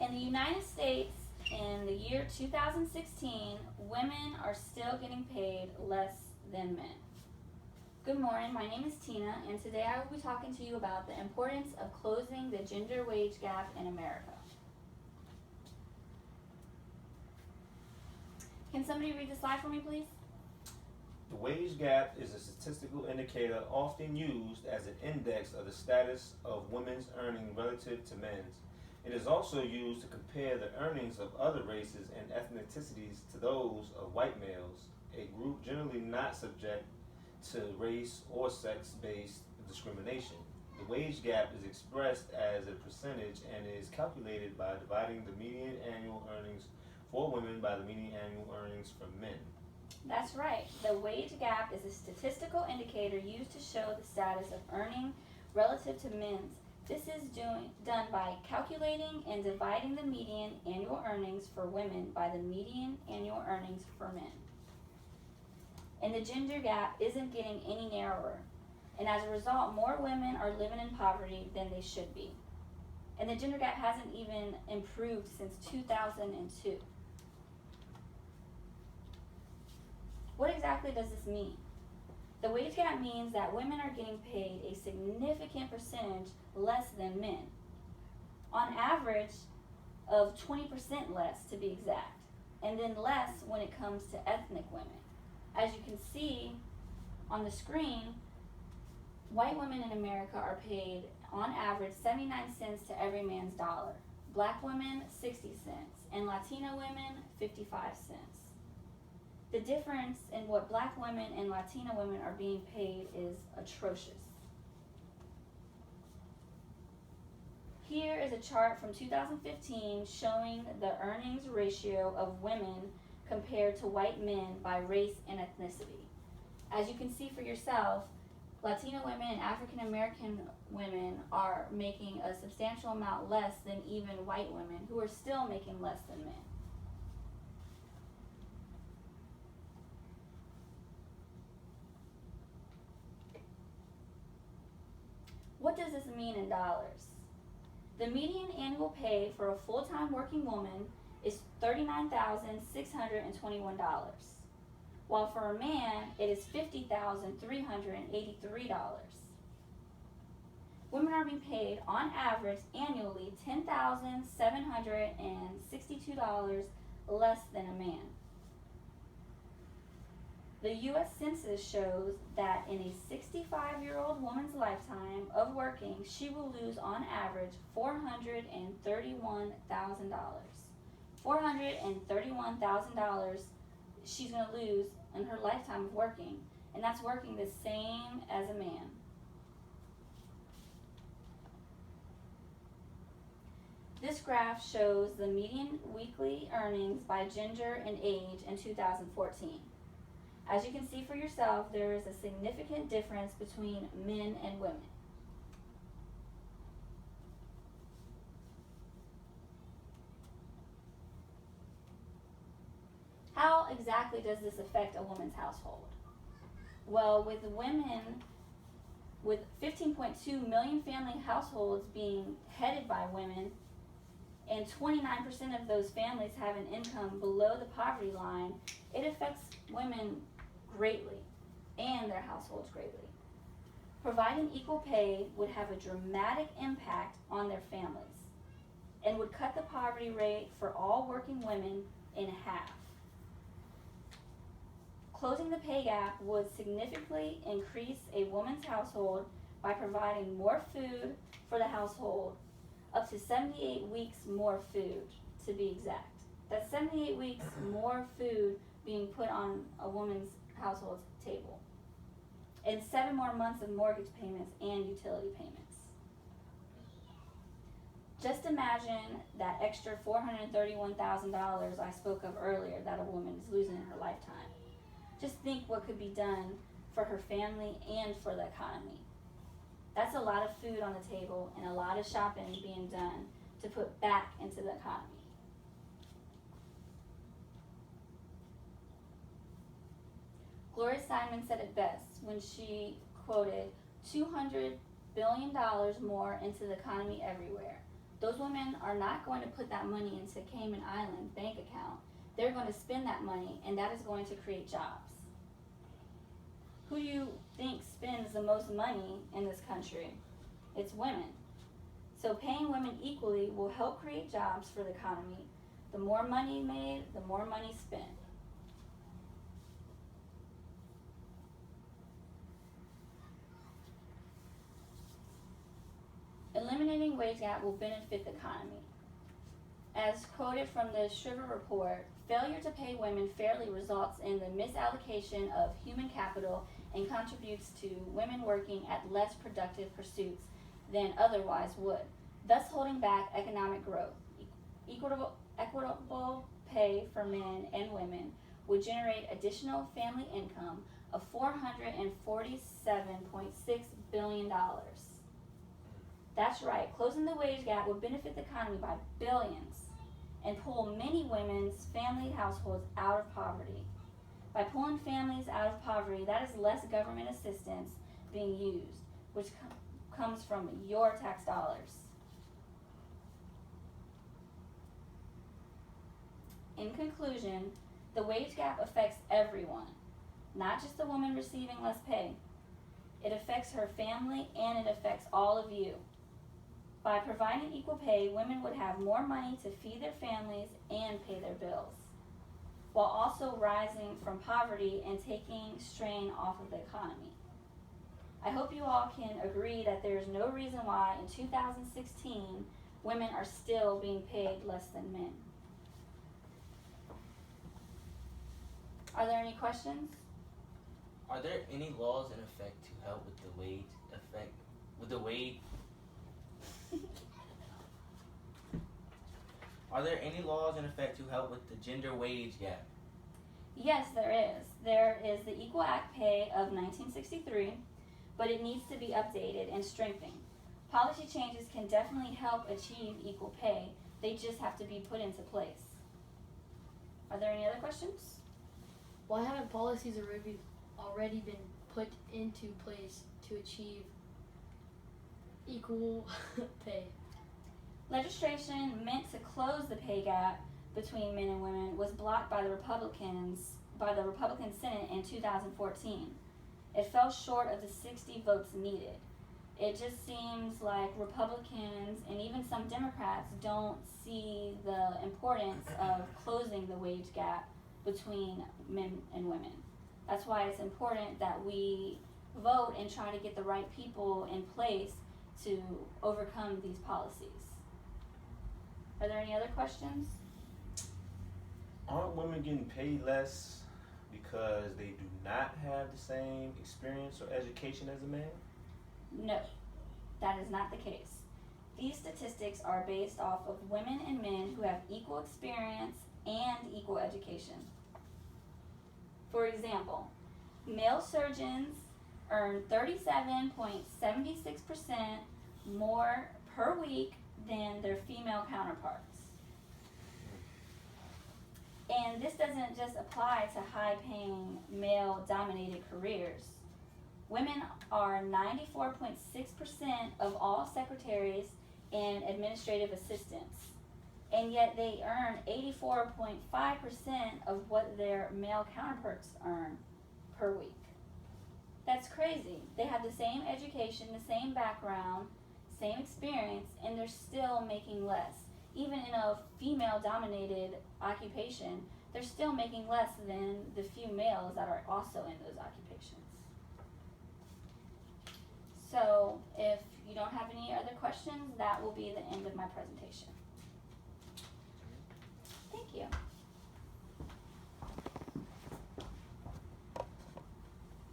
In the United States, in the year 2016, women are still getting paid less than men. Good morning, my name is Tina, and today I will be talking to you about the importance of closing the gender wage gap in America. Can somebody read the slide for me, please? The wage gap is a statistical indicator often used as an index of the status of women's earning relative to men's. It is also used to compare the earnings of other races and ethnicities to those of white males, a group generally not subject to race or sex-based discrimination. The wage gap is expressed as a percentage and is calculated by dividing the median annual earnings for women by the median annual earnings for men. That's right. The wage gap is a statistical indicator used to show the status of earning relative to men's. This is done by calculating and dividing the median annual earnings for women by the median annual earnings for men. And the gender gap isn't getting any narrower. And as a result, more women are living in poverty than they should be. And the gender gap hasn't even improved since 2002. What exactly does this mean? The wage gap means that women are getting paid a significant percentage less than men. On average of 20% less to be exact, and then less when it comes to ethnic women. As you can see on the screen, white women in America are paid on average 79 cents to every man's dollar. Black women 60 cents and Latina women 55 cents. The difference in what black women and Latina women are being paid is atrocious. Here is a chart from 2015 showing the earnings ratio of women compared to white men by race and ethnicity. As you can see for yourself, Latina women and African American women are making a substantial amount less than even white women, who are still making less than men. What does this mean in dollars? The median annual pay for a full-time working woman is $39,621, while for a man it is $50,383. Women are being paid on average annually $10,762 less than a man. The U.S. Census shows that in a 65-year-old woman's lifetime of working, she will lose on average $431,000. $431,000 she's going to lose in her lifetime of working, and that's working the same as a man. This graph shows the median weekly earnings by gender and age in 2014. As you can see for yourself, there is a significant difference between men and women. How exactly does this affect a woman's household? Well, with 15.2 million family households being headed by women, and 29% of those families have an income below the poverty line, it affects women greatly and their households greatly. Providing equal pay would have a dramatic impact on their families and would cut the poverty rate for all working women in half. Closing the pay gap would significantly increase a woman's household by providing more food for the household, up to 78 weeks more food to be exact. That's 78 weeks more food being put on a woman's household's table, and 7 more months of mortgage payments and utility payments. Just imagine that extra $431,000 I spoke of earlier that a woman is losing in her lifetime. Just think what could be done for her family and for the economy. That's a lot of food on the table and a lot of shopping being done to put back into the economy. Gloria Steinem said it best when she quoted $200 billion more into the economy everywhere, Those women are not going to put that money into Cayman Island bank account. They're going to spend that money, and that is going to create jobs. Who do you think spends the most money in this country? It's women. So paying women equally will help create jobs for the economy. The more money made, the more money spent. Eliminating wage gap will benefit the economy. As quoted from the Shriver report, failure to pay women fairly results in the misallocation of human capital and contributes to women working at less productive pursuits than otherwise would, thus holding back economic growth. Equitable pay for men and women would generate additional family income of $447.6 billion. That's right, closing the wage gap would benefit the economy by billions and pull many women's family households out of poverty. By pulling families out of poverty, that is less government assistance being used, which comes from your tax dollars. In conclusion, the wage gap affects everyone, not just the woman receiving less pay. It affects her family and it affects all of you. By providing equal pay, women would have more money to feed their families and pay their bills, while also rising from poverty and taking strain off of the economy. I hope you all can agree that there is no reason why in 2016 women are still being paid less than men. Are there any questions? Are there any laws in effect to help with the Are there any laws in effect to help with the gender wage gap? Yes, there is. There is the Equal Act Pay of 1963, but it needs to be updated and strengthened. Policy changes can definitely help achieve equal pay. They just have to be put into place. Are there any other questions? Why haven't policies already been put into place to achieve equal pay? Legislation meant to close the pay gap between men and women was blocked by the Republican Senate in 2014. It fell short of the 60 votes needed. It just seems like Republicans and even some Democrats don't see the importance of closing the wage gap between men and women. That's why it's important that we vote and try to get the right people in place to overcome these policies. Are there any other questions? Aren't women getting paid less because they do not have the same experience or education as a man? No, that is not the case. These statistics are based off of women and men who have equal experience and equal education. For example, male surgeons earn 37.76% more per week than their female counterparts. And this doesn't just apply to high-paying male-dominated careers. Women are 94.6% of all secretaries and administrative assistants, and yet they earn 84.5% of what their male counterparts earn per week. That's crazy. They have the same education, the same background, same experience, and they're still making less. Even in a female-dominated occupation, they're still making less than the few males that are also in those occupations. So if you don't have any other questions, that will be the end of my presentation.